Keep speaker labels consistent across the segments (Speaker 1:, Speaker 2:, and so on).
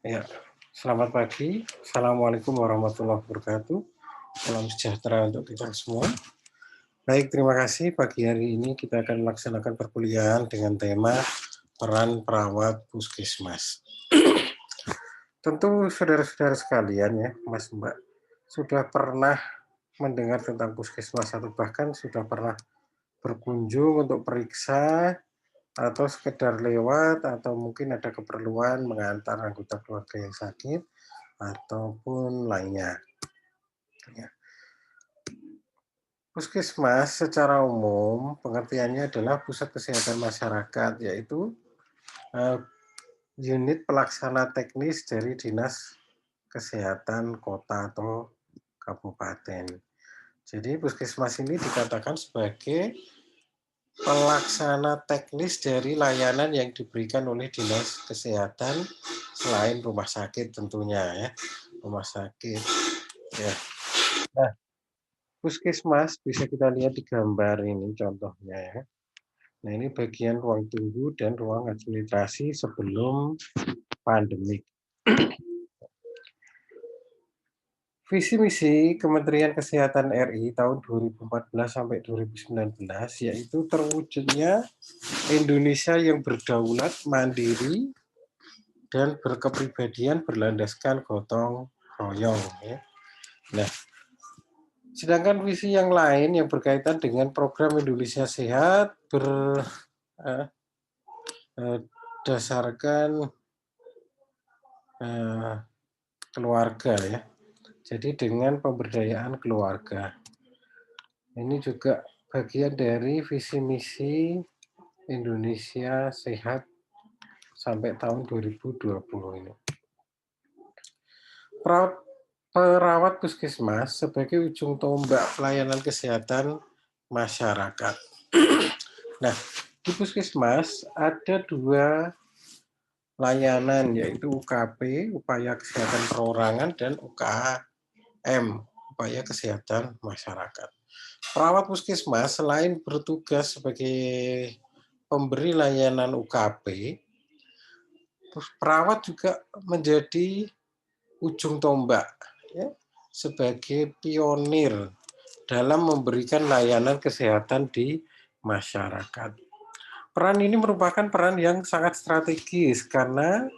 Speaker 1: Ya, selamat pagi. Assalamualaikum warahmatullahi wabarakatuh. Salam sejahtera untuk kita semua. Baik, terima kasih. Pagi hari ini kita akan melaksanakan perkuliahan dengan tema peran perawat puskesmas. Tentu saudara-saudara sekalian ya, Mas Mbak, sudah pernah mendengar tentang puskesmas atau bahkan sudah pernah berkunjung untuk periksa atau sekedar lewat atau mungkin ada keperluan mengantar anggota keluarga yang sakit ataupun lainnya. Ya. Puskesmas secara umum pengertiannya adalah pusat kesehatan masyarakat, yaitu eh, unit pelaksana teknis dari Dinas Kesehatan Kota atau Kabupaten. Jadi puskesmas ini dikatakan sebagai pelaksana teknis dari layanan yang diberikan oleh Dinas Kesehatan selain rumah sakit tentunya ya, rumah sakit. Ya. Nah, puskesmas bisa kita lihat di gambar ini contohnya ya. Nah, ini bagian ruang tunggu dan ruang administrasi sebelum pandemik. Visi misi Kementerian Kesehatan RI tahun 2014 sampai 2019 yaitu terwujudnya Indonesia yang berdaulat, mandiri, dan berkepribadian berlandaskan gotong royong. Ya. Nah, sedangkan visi yang lain yang berkaitan dengan program Indonesia Sehat berdasarkan keluarga ya. Jadi dengan pemberdayaan keluarga. Ini juga bagian dari visi misi Indonesia Sehat sampai tahun 2020 ini. Perawat puskesmas sebagai ujung tombak pelayanan kesehatan masyarakat. Nah, di puskesmas ada dua layanan yaitu UKP, upaya kesehatan perorangan, dan UKM, upaya kesehatan masyarakat. Perawat puskesmas selain bertugas sebagai pemberi layanan UKP, perawat juga menjadi ujung tombak ya, sebagai pionir dalam memberikan layanan kesehatan di masyarakat. Peran ini merupakan peran yang sangat strategis karena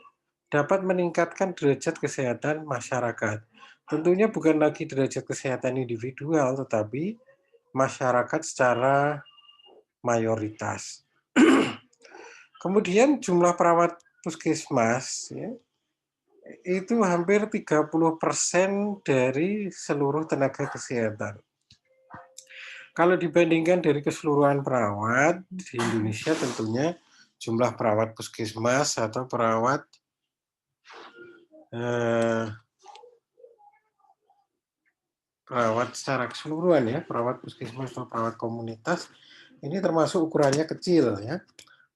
Speaker 1: dapat meningkatkan derajat kesehatan masyarakat. Tentunya bukan lagi derajat kesehatan individual, tetapi masyarakat secara mayoritas. Kemudian jumlah perawat puskesmas ya, itu hampir 30% dari seluruh tenaga kesehatan. Kalau dibandingkan dari keseluruhan perawat di Indonesia tentunya jumlah perawat puskesmas atau perawat perawat secara keseluruhan ya, perawat puskesmas atau perawat komunitas ini termasuk ukurannya kecil ya.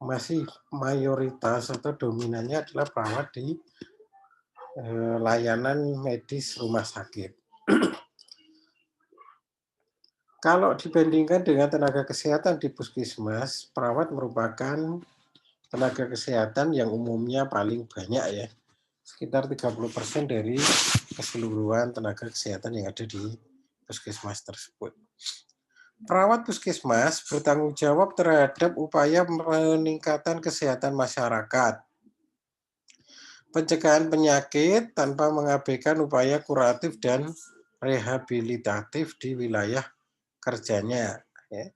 Speaker 1: Masih mayoritas atau dominannya adalah perawat di layanan medis rumah sakit. Kalau dibandingkan dengan tenaga kesehatan di puskesmas, perawat merupakan tenaga kesehatan yang umumnya paling banyak ya. Sekitar 30% dari keseluruhan tenaga kesehatan yang ada di puskesmas tersebut. Perawat puskesmas bertanggung jawab terhadap upaya peningkatan kesehatan masyarakat, pencegahan penyakit tanpa mengabaikan upaya kuratif dan rehabilitatif di wilayah kerjanya, ya,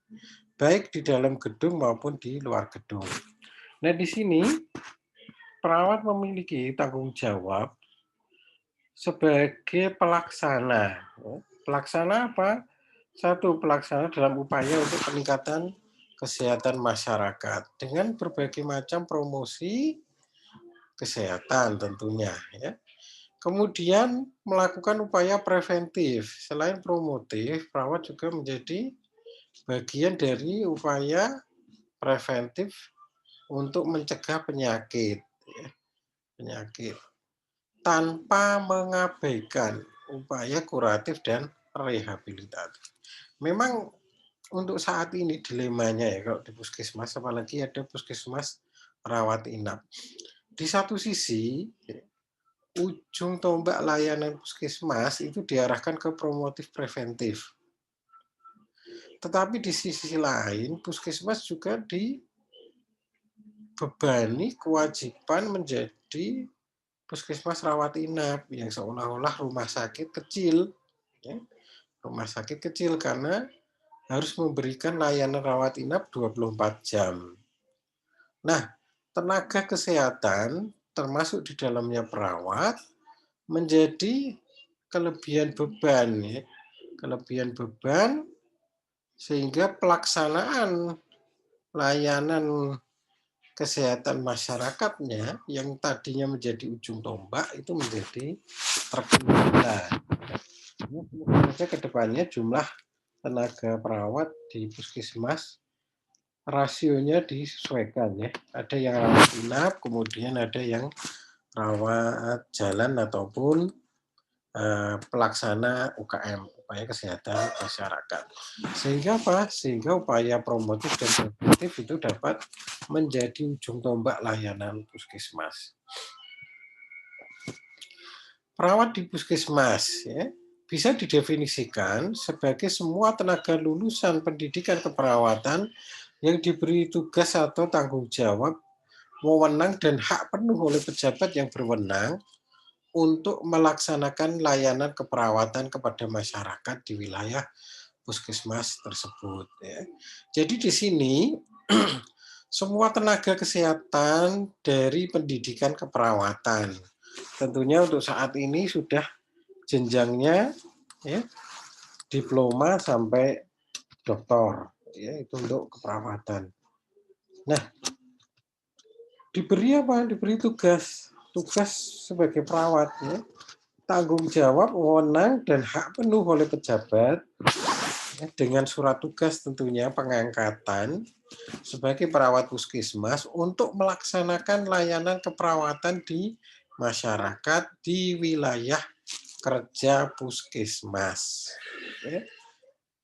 Speaker 1: baik di dalam gedung maupun di luar gedung. Nah, di sini perawat memiliki tanggung jawab sebagai pelaksana. Pelaksana apa? Satu, pelaksana dalam upaya untuk peningkatan kesehatan masyarakat dengan berbagai macam promosi kesehatan tentunya. Ya. Kemudian melakukan upaya preventif. Selain promotif, perawat juga menjadi bagian dari upaya preventif untuk mencegah penyakit. Ya. Penyakit tanpa mengabaikan upaya kuratif dan rehabilitatif. Memang untuk saat ini dilemanya ya kalau di puskesmas, apalagi ada puskesmas rawat inap. Di satu sisi ujung tombak layanan puskesmas itu diarahkan ke promotif preventif. Tetapi di sisi lain, puskesmas juga dibebani kewajiban menjadi puskesmas rawat inap yang seolah-olah rumah sakit kecil, ya, rumah sakit kecil karena harus memberikan layanan rawat inap 24 jam. Nah, tenaga kesehatan termasuk di dalamnya perawat menjadi kelebihan beban ya, kelebihan beban sehingga pelaksanaan layanan kesehatan masyarakatnya yang tadinya menjadi ujung tombak itu menjadi terkendala. Semoga saja ke depannya jumlah tenaga perawat di puskesmas rasionya disesuaikan ya. Ada yang rawat inap, kemudian ada yang rawat jalan ataupun pelaksana UKM, upaya kesehatan masyarakat. Sehingga apa? Sehingga upaya promotif dan preventif itu dapat menjadi ujung tombak layanan puskesmas. Perawat di puskesmas ya, bisa didefinisikan sebagai semua tenaga lulusan pendidikan keperawatan yang diberi tugas atau tanggung jawab, wewenang dan hak penuh oleh pejabat yang berwenang untuk melaksanakan layanan keperawatan kepada masyarakat di wilayah puskesmas tersebut. Ya. Jadi di sini semua tenaga kesehatan dari pendidikan keperawatan. Tentunya untuk saat ini sudah jenjangnya ya, diploma sampai doktor, ya itu untuk keperawatan. Nah, diberi apa? Diberi tugas sebagai perawat ya. Tanggung jawab, wewenang dan hak penuh oleh pejabat ya, dengan surat tugas tentunya pengangkatan sebagai perawat puskesmas untuk melaksanakan layanan keperawatan di masyarakat di wilayah kerja puskesmas. Ya.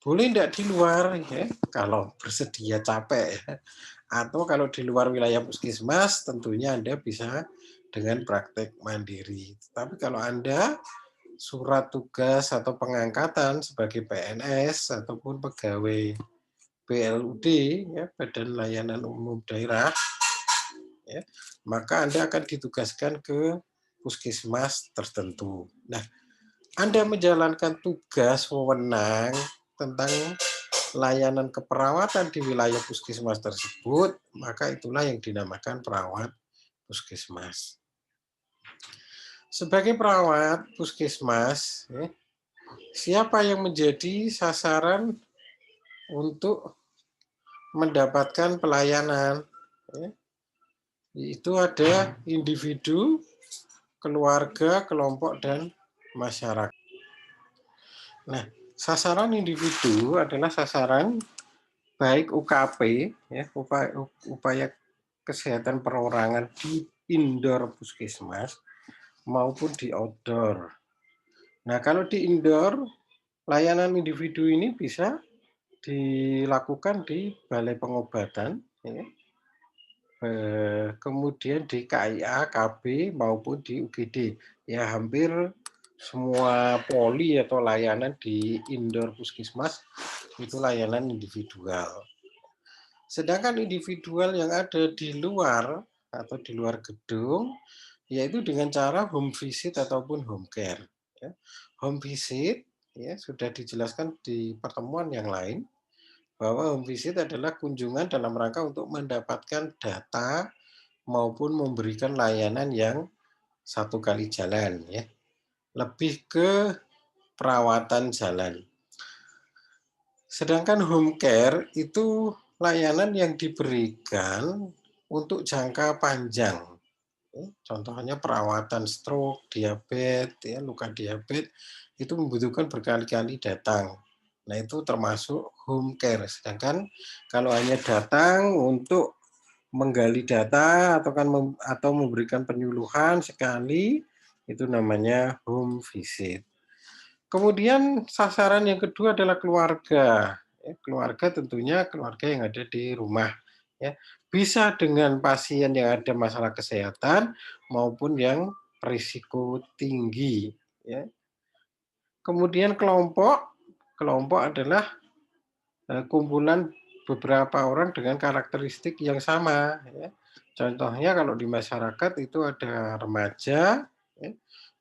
Speaker 1: Boleh tidak di luar ya, kalau bersedia capek ya. Atau kalau di luar wilayah puskesmas tentunya Anda bisa dengan praktek mandiri. Tapi kalau Anda surat tugas atau pengangkatan sebagai PNS ataupun pegawai BLUD ya, Badan Layanan Umum Daerah ya, maka Anda akan ditugaskan ke puskesmas tertentu. Nah, Anda menjalankan tugas wewenang tentang layanan keperawatan di wilayah puskesmas tersebut, maka itulah yang dinamakan perawat puskesmas. Sebagai perawat puskesmas, ya, siapa yang menjadi sasaran untuk mendapatkan pelayanan? Ya, itu ada individu, keluarga, kelompok, dan masyarakat. Nah, sasaran individu adalah sasaran baik UKP, ya, upaya kesehatan perorangan di indoor puskesmas maupun di outdoor. Nah, kalau di indoor, layanan individu ini bisa dilakukan di balai pengobatan, ya, kemudian di KIA, KB, maupun di UGD. Ya, hampir semua poli atau layanan di indoor puskesmas itu layanan individual. Sedangkan individual yang ada di luar atau di luar gedung, yaitu dengan cara home visit ataupun home care. Ya. Home visit ya, sudah dijelaskan di pertemuan yang lain, bahwa home visit adalah kunjungan dalam rangka untuk mendapatkan data maupun memberikan layanan yang satu kali jalan. Ya. Lebih ke perawatan jalan. Sedangkan home care itu layanan yang diberikan untuk jangka panjang. Contohnya perawatan stroke, diabetes, ya, luka diabetes, itu membutuhkan berkali-kali datang. Nah, itu termasuk home care. Sedangkan kalau hanya datang untuk menggali data atau memberikan penyuluhan sekali, itu namanya home visit. Kemudian sasaran yang kedua adalah keluarga. Keluarga tentunya keluarga yang ada di rumah. Ya. Bisa dengan pasien yang ada masalah kesehatan maupun yang risiko tinggi. Ya. Kemudian kelompok adalah kumpulan beberapa orang dengan karakteristik yang sama. Ya. Contohnya kalau di masyarakat itu ada remaja, ya,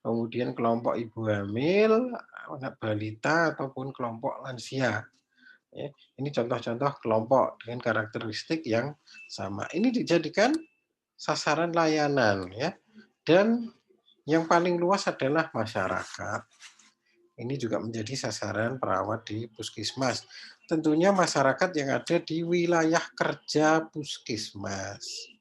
Speaker 1: kemudian kelompok ibu hamil, anak balita, ataupun kelompok lansia. Ya. Ini contoh-contoh kelompok dengan karakteristik yang sama. Ini dijadikan sasaran layanan, ya. Dan yang paling luas adalah masyarakat. Ini juga menjadi sasaran perawat di puskesmas. Tentunya masyarakat yang ada di wilayah kerja puskesmas.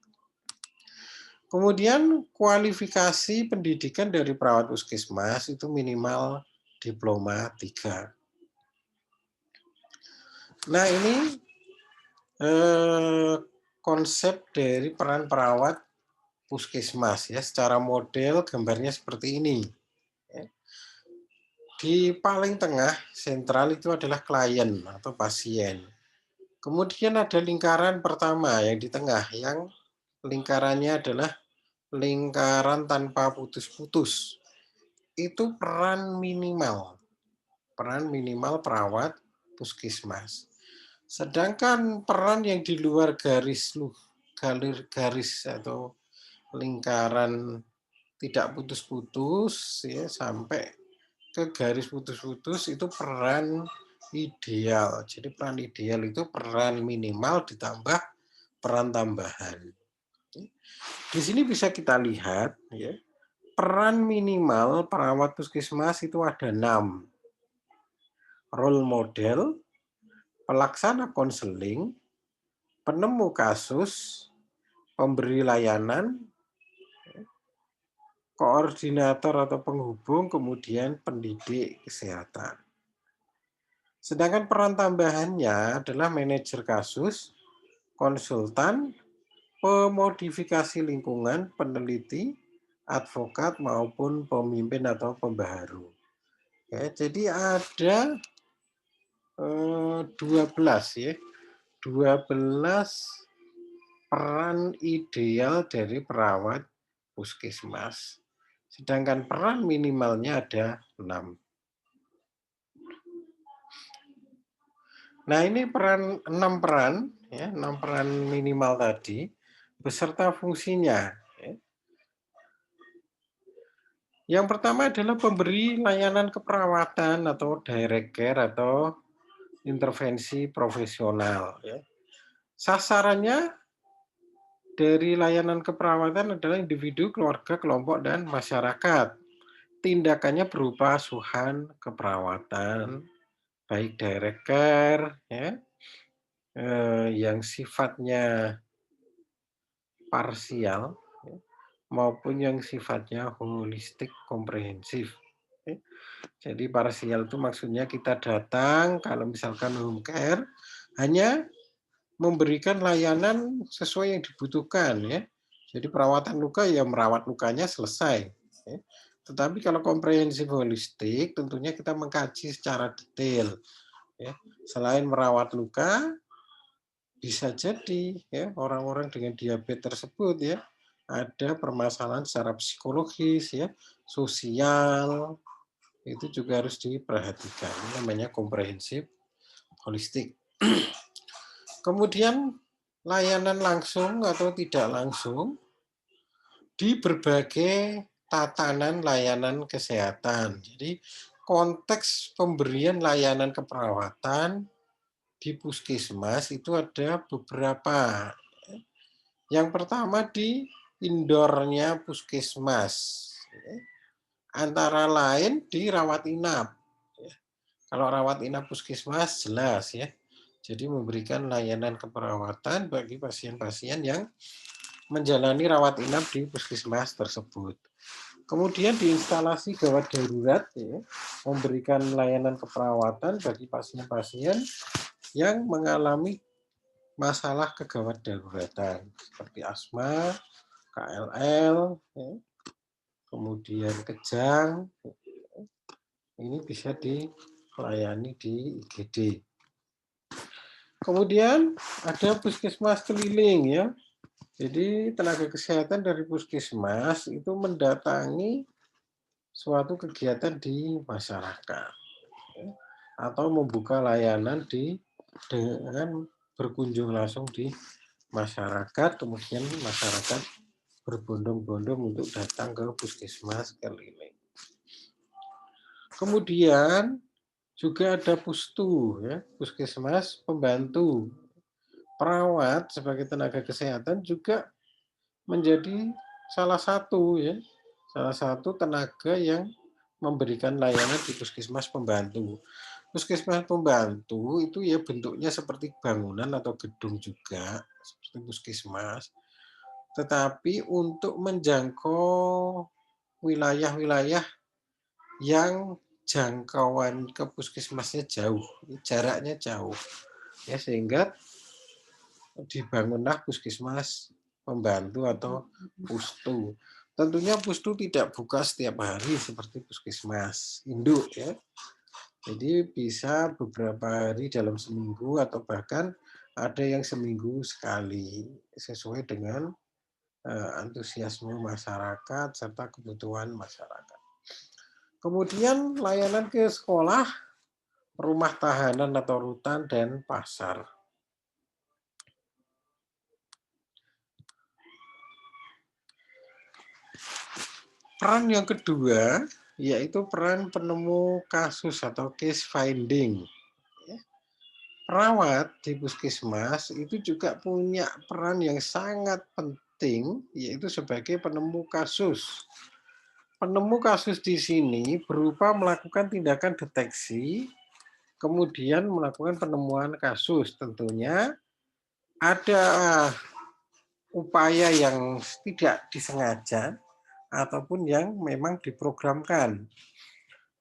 Speaker 1: Kemudian kualifikasi pendidikan dari perawat puskesmas itu minimal diploma 3. Nah, ini konsep dari peran perawat puskesmas ya. Secara model gambarnya seperti ini. Di paling tengah sentral itu adalah klien atau pasien. Kemudian ada lingkaran pertama yang di tengah, yang lingkarannya adalah lingkaran tanpa putus-putus. Itu peran minimal perawat puskesmas. Sedangkan peran yang di luar garis atau lingkaran tidak putus-putus ya, sampai ke garis putus-putus itu peran ideal. Jadi peran ideal itu peran minimal ditambah peran tambahan. Di sini bisa kita lihat ya, peran minimal perawat puskesmas itu ada 6. Role model, pelaksana konseling, penemu kasus, pemberi layanan, koordinator atau penghubung, kemudian pendidik kesehatan. Sedangkan peran tambahannya adalah manajer kasus, konsultan, pemodifikasi lingkungan, peneliti, advokat, maupun pemimpin atau pembaharu. Ya, jadi ada 12 ya. 12 peran ideal dari perawat puskesmas. Sedangkan peran minimalnya ada 6. Nah, ini 6 peran, ya, 6 peran minimal tadi, beserta fungsinya. Ya. Yang pertama adalah pemberi layanan keperawatan atau direct care atau intervensi profesional. Ya. Sasarannya dari layanan keperawatan adalah individu, keluarga, kelompok, dan masyarakat. Tindakannya berupa asuhan keperawatan, baik direct care, ya, yang sifatnya parsial, ya, maupun yang sifatnya holistik komprehensif. Ya. Jadi parsial itu maksudnya kita datang, kalau misalkan home care, hanya memberikan layanan sesuai yang dibutuhkan. Ya. Jadi perawatan luka ya merawat lukanya selesai. Ya. Tetapi kalau komprehensif holistik, tentunya kita mengkaji secara detail. Ya. Selain merawat luka, bisa jadi ya orang-orang dengan diabetes tersebut ya ada permasalahan secara psikologis ya, sosial, itu juga harus diperhatikan. Ini namanya komprehensif holistik. Kemudian layanan langsung atau tidak langsung di berbagai tatanan layanan kesehatan. Jadi konteks pemberian layanan keperawatan di puskesmas itu ada beberapa. Yang pertama di indoornya puskesmas. Antara lain di rawat inap. Kalau rawat inap puskesmas jelas ya. Jadi memberikan layanan keperawatan bagi pasien-pasien yang menjalani rawat inap di puskesmas tersebut. Kemudian di instalasi gawat darurat ya, memberikan layanan keperawatan bagi pasien-pasien yang mengalami masalah kegawat daruratan seperti asma, KLL, ya, kemudian kejang, ini bisa dilayani di IGD. Kemudian ada puskesmas keliling ya. Jadi tenaga kesehatan dari puskesmas itu mendatangi suatu kegiatan di masyarakat, ya, atau membuka layanan dengan berkunjung langsung di masyarakat, kemudian masyarakat berbondong-bondong untuk datang ke puskesmas keliling. Kemudian juga ada pustu, ya, puskesmas pembantu. Perawat sebagai tenaga kesehatan juga menjadi salah satu, ya, salah satu tenaga yang memberikan layanan di puskesmas pembantu. Puskesmas pembantu itu ya bentuknya seperti bangunan atau gedung juga, seperti puskesmas, tetapi untuk menjangkau wilayah-wilayah yang jangkauan ke puskesmasnya jauh, jaraknya jauh, ya, sehingga dibangunlah puskesmas pembantu atau pustu. Tentunya pustu tidak buka setiap hari seperti puskesmas induk, ya. Jadi bisa beberapa hari dalam seminggu atau bahkan ada yang seminggu sekali sesuai dengan antusiasme masyarakat serta kebutuhan masyarakat. Kemudian layanan ke sekolah, rumah tahanan atau rutan, dan pasar. Peran yang kedua yaitu peran penemu kasus atau case finding. Perawat di puskesmas itu juga punya peran yang sangat penting, yaitu sebagai penemu kasus. Penemu kasus di sini berupa melakukan tindakan deteksi, kemudian melakukan penemuan kasus. Tentunya ada upaya yang tidak disengaja ataupun yang memang diprogramkan.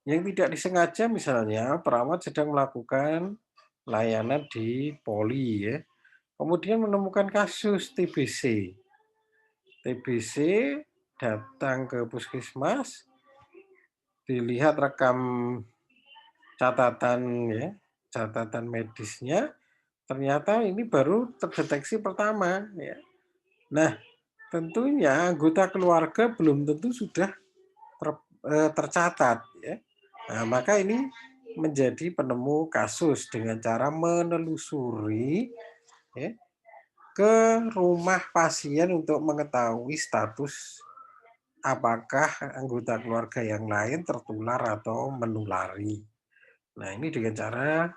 Speaker 1: Yang tidak disengaja misalnya perawat sedang melakukan layanan di poli, ya. Kemudian menemukan kasus TBC. TBC datang ke puskesmas, dilihat rekam catatan, ya, catatan medisnya, ternyata ini baru terdeteksi pertama, ya. Nah, tentunya anggota keluarga belum tentu sudah tercatat, ya. Nah, maka ini menjadi penemu kasus dengan cara menelusuri, ya, ke rumah pasien untuk mengetahui status apakah anggota keluarga yang lain tertular atau menulari. Nah, ini dengan cara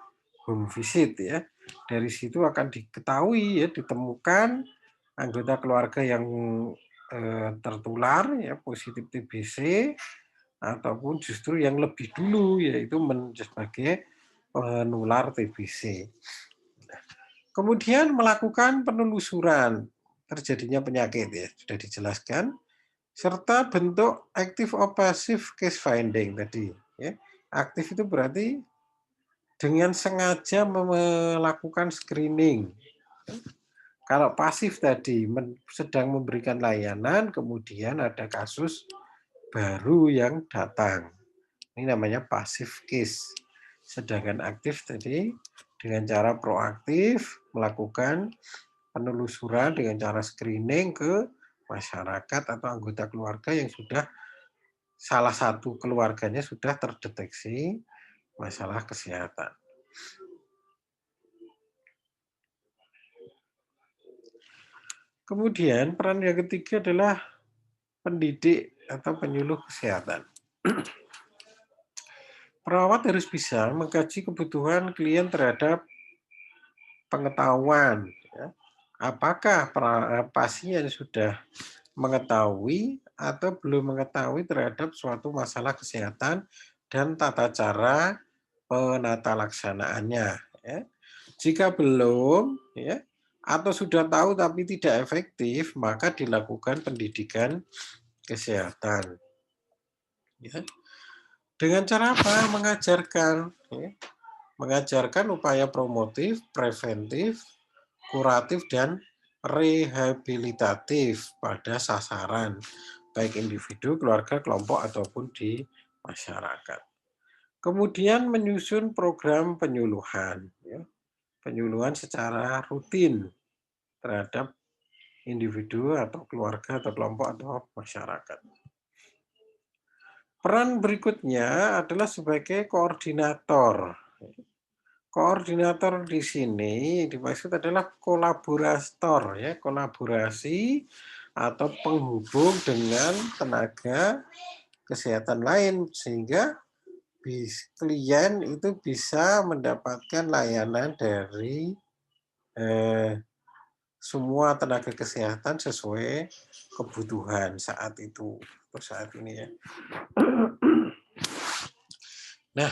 Speaker 1: home visit, ya. Dari situ akan diketahui, ya, ditemukan anggota keluarga yang tertular, ya, positif TBC, ataupun justru yang lebih dulu yaitu sebagai penular TBC. Kemudian melakukan penelusuran terjadinya penyakit, ya, sudah dijelaskan, serta bentuk aktif or passive case finding tadi, ya. Aktif itu berarti dengan sengaja melakukan screening. Kalau pasif tadi sedang memberikan layanan, kemudian ada kasus baru yang datang. Ini namanya pasif case. Sedangkan aktif tadi dengan cara proaktif melakukan penelusuran dengan cara screening ke masyarakat atau anggota keluarga yang sudah salah satu keluarganya sudah terdeteksi masalah kesehatan. Kemudian peran yang ketiga adalah pendidik atau penyuluh kesehatan. Perawat harus bisa mengkaji kebutuhan klien terhadap pengetahuan, ya. Apakah pasien sudah mengetahui atau belum mengetahui terhadap suatu masalah kesehatan dan tata cara penata laksanaannya, ya. Jika belum, ya, atau sudah tahu tapi tidak efektif, maka dilakukan pendidikan kesehatan, ya. Dengan cara apa? Mengajarkan, ya. Mengajarkan upaya promotif, preventif, kuratif, dan rehabilitatif pada sasaran, baik individu, keluarga, kelompok, ataupun di masyarakat. Kemudian menyusun program penyuluhan, ya. Penyuluhan secara rutin terhadap individu atau keluarga atau kelompok atau masyarakat. Peran berikutnya adalah sebagai koordinator. Koordinator di sini dimaksud adalah kolaborator, ya, kolaborasi atau penghubung dengan tenaga kesehatan lain sehingga klien itu bisa mendapatkan layanan dari semua tenaga kesehatan sesuai kebutuhan saat itu atau saat ini, ya. Nah,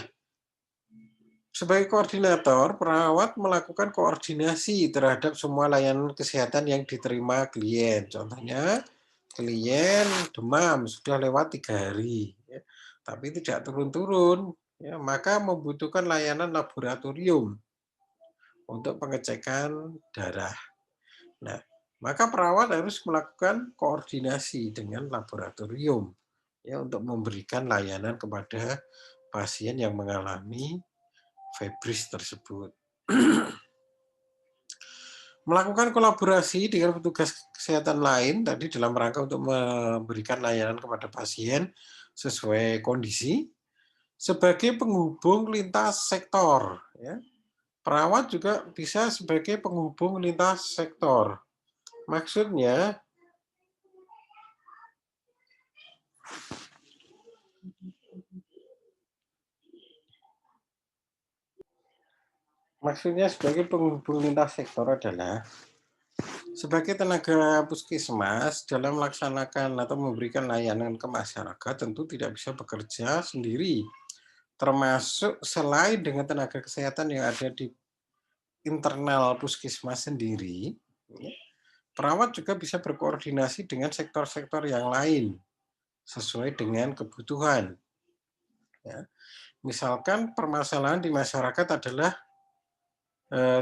Speaker 1: sebagai koordinator, perawat melakukan koordinasi terhadap semua layanan kesehatan yang diterima klien. Contohnya, klien demam sudah lewat 3 hari, ya, tapi tidak turun-turun, ya, maka membutuhkan layanan laboratorium untuk pengecekan darah. Nah, maka perawat harus melakukan koordinasi dengan laboratorium, ya, untuk memberikan layanan kepada pasien yang mengalami febris tersebut. Melakukan kolaborasi dengan petugas kesehatan lain tadi dalam rangka untuk memberikan layanan kepada pasien sesuai kondisi sebagai penghubung lintas sektor, ya. Perawat juga bisa sebagai penghubung lintas sektor. Maksudnya sebagai penghubung lintas sektor adalah sebagai tenaga puskesmas dalam melaksanakan atau memberikan layanan ke masyarakat tentu tidak bisa bekerja sendiri, termasuk selain dengan tenaga kesehatan yang ada di internal puskesmas sendiri, perawat juga bisa berkoordinasi dengan sektor-sektor yang lain sesuai dengan kebutuhan. Ya. Misalkan permasalahan di masyarakat adalah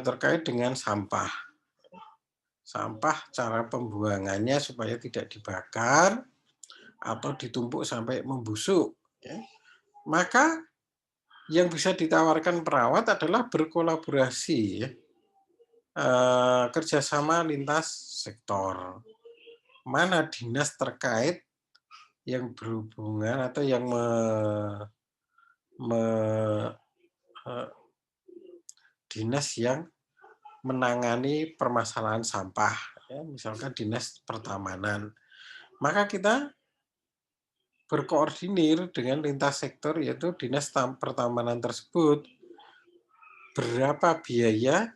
Speaker 1: terkait dengan sampah. Sampah, cara pembuangannya supaya tidak dibakar atau ditumpuk sampai membusuk. Ya. Maka yang bisa ditawarkan perawat adalah berkolaborasi, ya, kerjasama lintas sektor. Mana dinas terkait yang berhubungan atau yang dinas yang menangani permasalahan sampah, ya, misalkan dinas pertamanan, maka kita berkoordinir dengan lintas sektor yaitu dinas pertamanan tersebut berapa biaya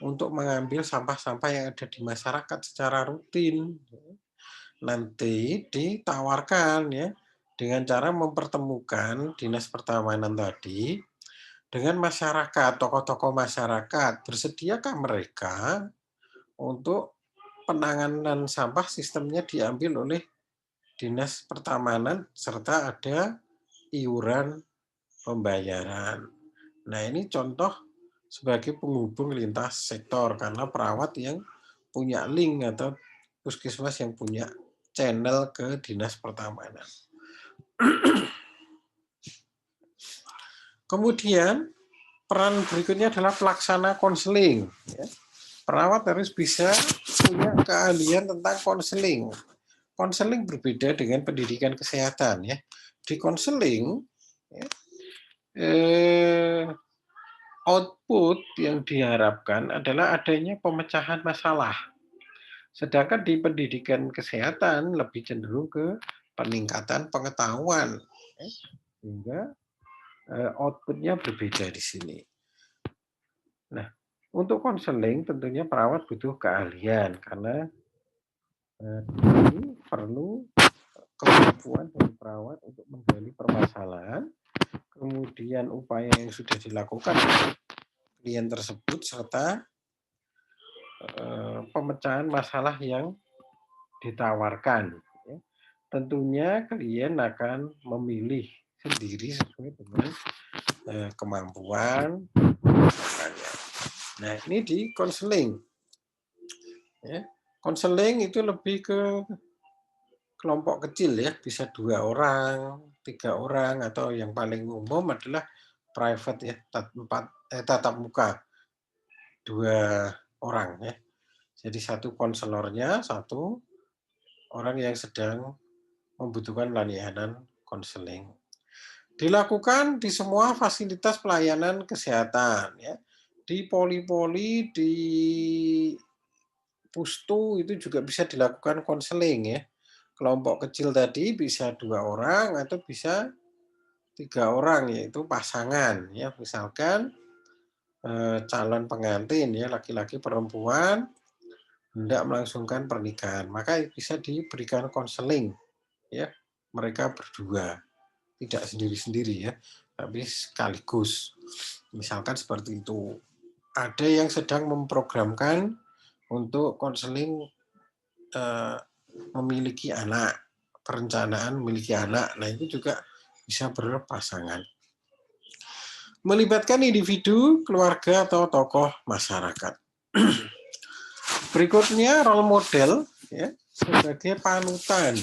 Speaker 1: untuk mengambil sampah-sampah yang ada di masyarakat secara rutin. Nanti ditawarkan, ya, dengan cara mempertemukan dinas pertamanan tadi dengan masyarakat, tokoh-tokoh masyarakat. Bersediakah mereka untuk penanganan sampah sistemnya diambil oleh dinas pertamanan serta ada iuran pembayaran. Nah, ini contoh sebagai penghubung lintas sektor karena perawat yang punya link atau puskesmas yang punya channel ke dinas pertamanan. Kemudian peran berikutnya adalah pelaksana konseling. Ya. Perawat harus bisa punya keahlian tentang konseling. Konseling berbeda dengan pendidikan kesehatan, ya. Di konseling, ya, output yang diharapkan adalah adanya pemecahan masalah. Sedangkan di pendidikan kesehatan lebih cenderung ke peningkatan pengetahuan, ya. Sehingga outputnya berbeda di sini. Nah, untuk konseling tentunya perawat butuh keahlian karena ini perlu kemampuan dari perawat untuk menggali permasalahan, kemudian upaya yang sudah dilakukan oleh klien tersebut, serta pemecahan masalah yang ditawarkan. Tentunya klien akan memilih sendiri sesuai dengan kemampuan. Nah, ini di konseling. Ya. Konseling itu lebih ke kelompok kecil, ya, bisa 2 orang, 3 orang, atau yang paling umum adalah private, ya, tatap muka 2 orang, ya. Jadi satu konselornya, satu orang yang sedang membutuhkan layanan konseling. Dilakukan di semua fasilitas pelayanan kesehatan, ya. Di poli-poli, di pustu itu juga bisa dilakukan konseling, ya. Kelompok kecil tadi bisa 2 orang atau bisa 3 orang, yaitu pasangan, ya. Misalkan calon pengantin, ya, laki-laki perempuan hendak melangsungkan pernikahan, maka bisa diberikan konseling, ya, mereka berdua, tidak sendiri-sendiri, ya, tapi sekaligus. Misalkan seperti itu. Ada yang sedang memprogramkan untuk konseling memiliki anak, perencanaan memiliki anak. Nah, itu juga bisa berpasangan. Melibatkan individu, keluarga, atau tokoh masyarakat. Berikutnya role model, ya, sebagai panutan.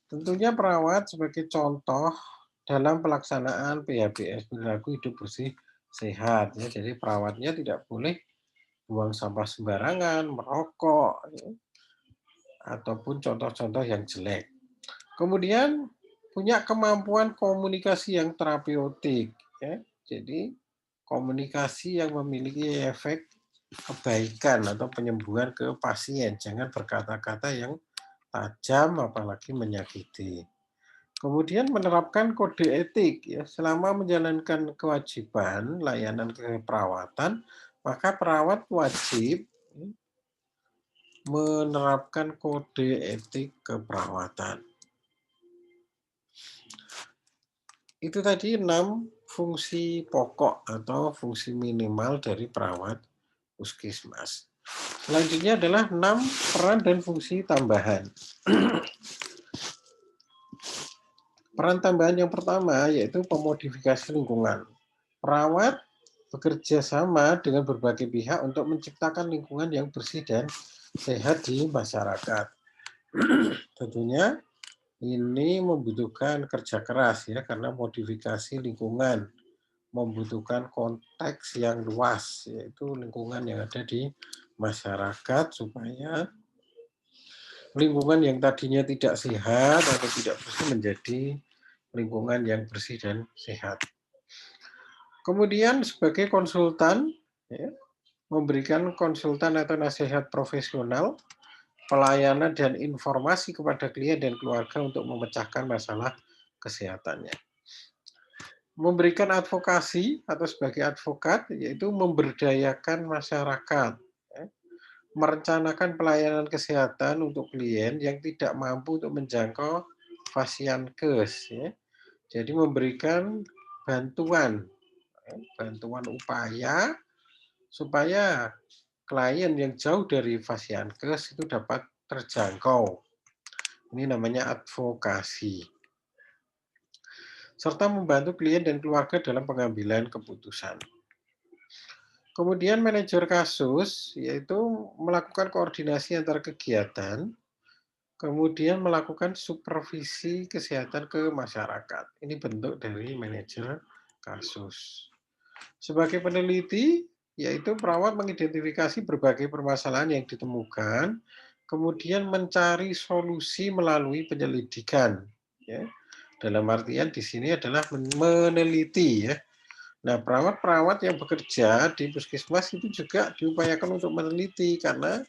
Speaker 1: Tentunya perawat sebagai contoh dalam pelaksanaan PHBS, perilaku hidup bersih sehat. Ya. Jadi perawatnya tidak boleh buang sampah sembarangan, merokok, ya, ataupun contoh-contoh yang jelek. Kemudian punya kemampuan komunikasi yang terapeutik. Ya. Jadi komunikasi yang memiliki efek kebaikan atau penyembuhan ke pasien. Jangan berkata-kata yang tajam apalagi menyakiti. Kemudian menerapkan kode etik, ya, selama menjalankan kewajiban layanan keperawatan, maka perawat wajib menerapkan kode etik keperawatan. Itu tadi 6 fungsi pokok atau fungsi minimal dari perawat puskesmas. Selanjutnya adalah 6 peran dan fungsi tambahan. Peran tambahan yang pertama yaitu pemodifikasi lingkungan. Perawat bekerja sama dengan berbagai pihak untuk menciptakan lingkungan yang bersih dan sehat di masyarakat. Tentunya ini membutuhkan kerja keras, ya, karena modifikasi lingkungan membutuhkan konteks yang luas, yaitu lingkungan yang ada di masyarakat supaya lingkungan yang tadinya tidak sehat atau tidak bersih menjadi lingkungan yang bersih dan sehat. Kemudian sebagai konsultan, ya, memberikan konsultan atau nasihat profesional, pelayanan dan informasi kepada klien dan keluarga untuk memecahkan masalah kesehatannya. Memberikan advokasi atau sebagai advokat, yaitu memberdayakan masyarakat, ya, merencanakan pelayanan kesehatan untuk klien yang tidak mampu untuk menjangkau Fasiankes, ya. Jadi memberikan bantuan, ya, bantuan upaya supaya klien yang jauh dari Fasiankes itu dapat terjangkau. Ini namanya advokasi. Serta membantu klien dan keluarga dalam pengambilan keputusan. Kemudian manajer kasus, yaitu melakukan koordinasi antar kegiatan, kemudian melakukan supervisi kesehatan ke masyarakat. Ini bentuk dari manajer kasus. Sebagai peneliti, yaitu perawat mengidentifikasi berbagai permasalahan yang ditemukan, kemudian mencari solusi melalui penyelidikan. Ya. Dalam artian di sini adalah meneliti, ya. Nah, perawat-perawat yang bekerja di puskesmas itu juga diupayakan untuk meneliti karena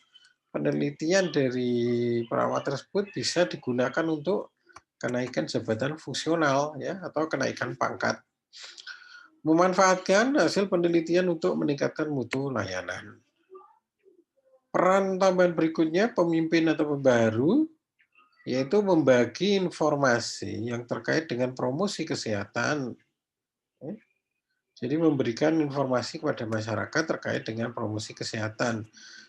Speaker 1: penelitian dari perawat tersebut bisa digunakan untuk kenaikan jabatan fungsional, ya, atau kenaikan pangkat. Memanfaatkan hasil penelitian untuk meningkatkan mutu layanan. Peran tambahan berikutnya pemimpin atau pembaharu, yaitu membagi informasi yang terkait dengan promosi kesehatan. Jadi memberikan informasi kepada masyarakat terkait dengan promosi kesehatan,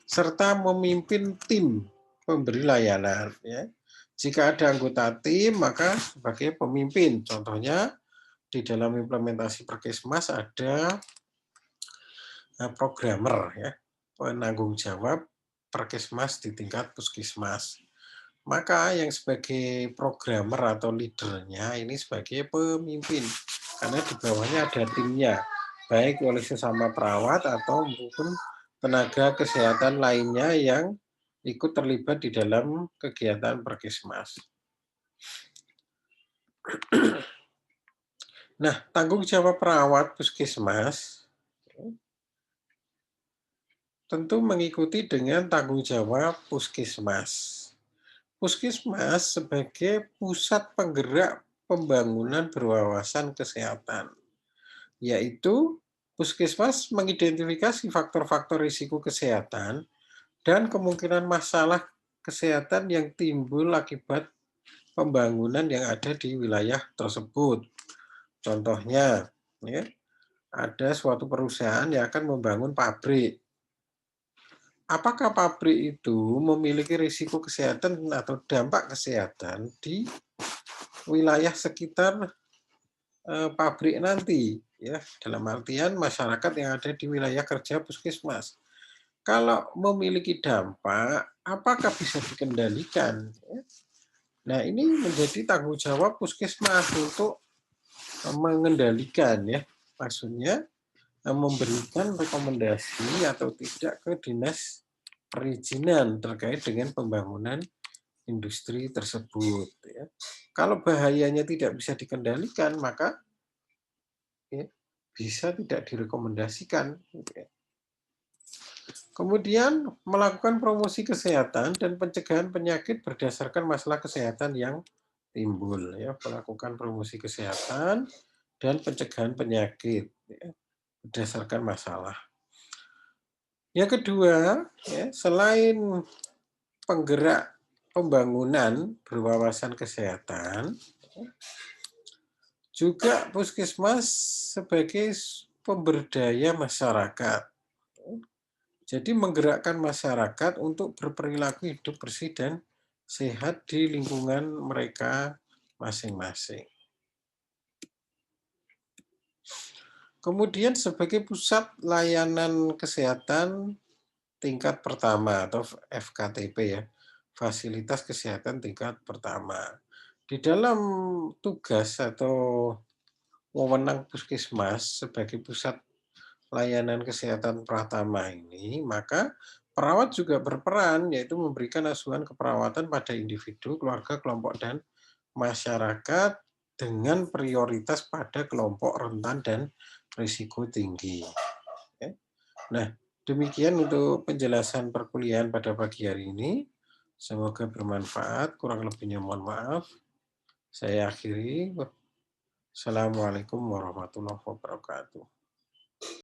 Speaker 1: serta memimpin tim pemberi layanan. Ya. Jika ada anggota tim, maka sebagai pemimpin. Contohnya di dalam implementasi Perkesmas ada programmer, ya, penanggung jawab Perkesmas di tingkat puskesmas. Maka yang sebagai programmer atau leadernya ini sebagai pemimpin, karena di bawahnya ada timnya, baik oleh sesama perawat atau maupun tenaga kesehatan lainnya yang ikut terlibat di dalam kegiatan Perkesmas. Nah, tanggung jawab perawat puskesmas tentu mengikuti dengan tanggung jawab puskesmas. Puskesmas sebagai pusat penggerak pembangunan berwawasan kesehatan, yaitu puskesmas mengidentifikasi faktor-faktor risiko kesehatan dan kemungkinan masalah kesehatan yang timbul akibat pembangunan yang ada di wilayah tersebut. Contohnya, ya, ada suatu perusahaan yang akan membangun pabrik. Apakah pabrik itu memiliki risiko kesehatan atau dampak kesehatan di wilayah sekitar pabrik nanti, ya, dalam artian masyarakat yang ada di wilayah kerja puskesmas. Kalau memiliki dampak, apakah bisa dikendalikan? Ya? Nah, ini menjadi tanggung jawab puskesmas untuk mengendalikan, ya, maksudnya memberikan rekomendasi atau tidak ke dinas perizinan terkait dengan pembangunan industri tersebut. Ya. Kalau bahayanya tidak bisa dikendalikan, maka ya, bisa tidak direkomendasikan. Gitu ya. Kemudian melakukan promosi kesehatan dan pencegahan penyakit berdasarkan masalah kesehatan yang timbul. Ya, melakukan promosi kesehatan dan pencegahan penyakit ya, berdasarkan masalah. Yang kedua, ya, selain penggerak pembangunan berwawasan kesehatan, juga puskesmas sebagai pemberdaya masyarakat. Jadi menggerakkan masyarakat untuk berperilaku hidup bersih dan sehat di lingkungan mereka masing-masing. Kemudian sebagai pusat layanan kesehatan tingkat pertama atau FKTP ya, fasilitas kesehatan tingkat pertama. Di dalam tugas atau wewenang puskesmas sebagai pusat layanan kesehatan pratama ini, maka perawat juga berperan yaitu memberikan asuhan keperawatan pada individu, keluarga, kelompok, dan masyarakat dengan prioritas pada kelompok rentan dan risiko tinggi. Ya. Nah, demikian untuk penjelasan perkuliahan pada pagi hari ini. Semoga bermanfaat, kurang lebihnya mohon maaf. Saya akhiri. Assalamualaikum warahmatullahi wabarakatuh.